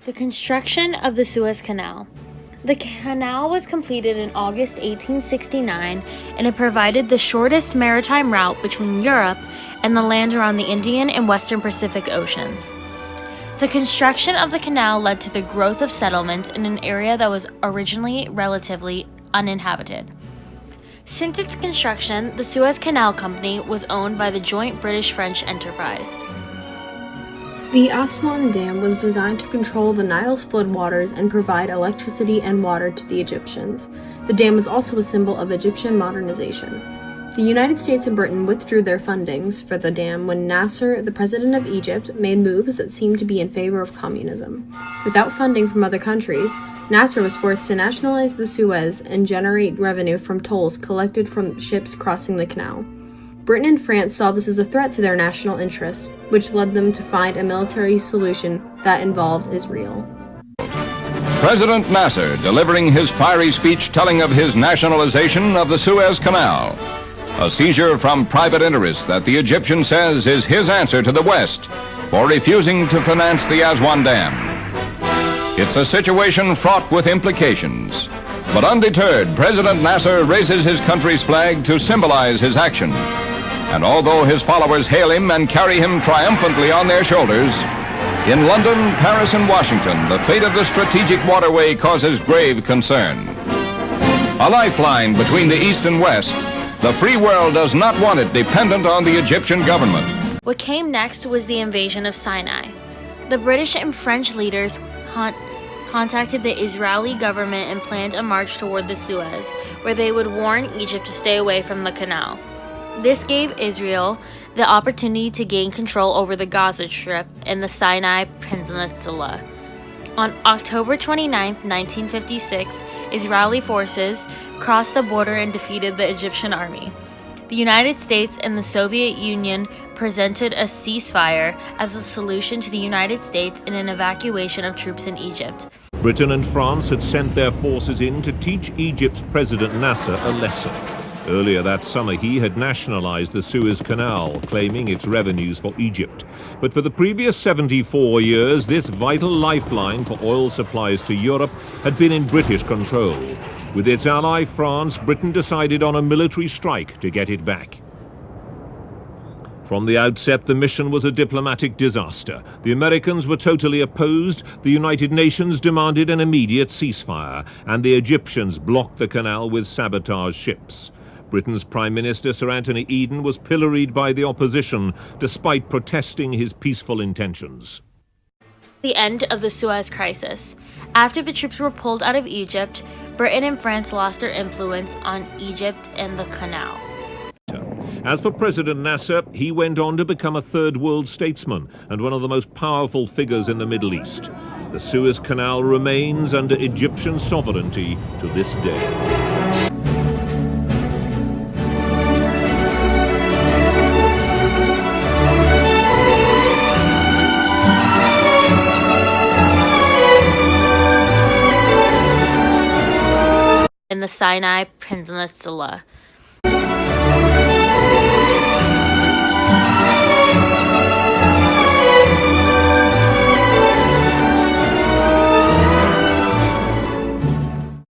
The construction of the Suez Canal. The canal was completed in August 1869, and it provided the shortest maritime route between Europe and the lands around the Indian and Western Pacific Oceans. The construction of the canal led to the growth of settlements in an area that was originally relatively uninhabited. Since its construction, the Suez Canal Company was owned by the joint British-French enterprise. The Aswan Dam was designed to control the Nile's floodwaters and provide electricity and water to the Egyptians. The dam was also a symbol of Egyptian modernization. The United States and Britain withdrew their fundings for the dam when Nasser, the president of Egypt, made moves that seemed to be in favor of communism. Without funding from other countries, Nasser was forced to nationalize the Suez and generate revenue from tolls collected from ships crossing the canal. Britain and France saw this as a threat to their national interest, which led them to find a military solution that involved Israel. President Nasser delivering his fiery speech telling of his nationalization of the Suez Canal, a seizure from private interests that the Egyptian says is his answer to the West for refusing to finance the Aswan Dam. It's a situation fraught with implications. But undeterred, President Nasser raises his country's flag to symbolize his action. And although his followers hail him and carry him triumphantly on their shoulders, in London, Paris, and Washington, the fate of the strategic waterway causes grave concern. A lifeline between the East and West, the free world does not want it dependent on the Egyptian government. What came next was the invasion of Sinai. The British and French leaders contacted the Israeli government and planned a march toward the Suez, where they would warn Egypt to stay away from the canal. This gave Israel the opportunity to gain control over the Gaza Strip and the Sinai Peninsula. On October 29, 1956, Israeli forces crossed the border and defeated the Egyptian army. The United States and the Soviet Union presented a ceasefire as a solution to the United States in an evacuation of troops in Egypt. Britain and France had sent their forces in to teach Egypt's President Nasser a lesson. Earlier that summer, he had nationalized the Suez Canal, claiming its revenues for Egypt. But for the previous 74 years, this vital lifeline for oil supplies to Europe had been in British control. With its ally France, Britain decided on a military strike to get it back. From the outset, the mission was a diplomatic disaster. The Americans were totally opposed, the United Nations demanded an immediate ceasefire, and the Egyptians blocked the canal with sabotage ships. Britain's Prime Minister, Sir Anthony Eden, was pilloried by the opposition, despite protesting his peaceful intentions. The end of the Suez Crisis. After the troops were pulled out of Egypt, Britain and France lost their influence on Egypt and the canal. As for President Nasser, he went on to become a third world statesman and one of the most powerful figures in the Middle East. The Suez Canal remains under Egyptian sovereignty to this day. In the Sinai Peninsula.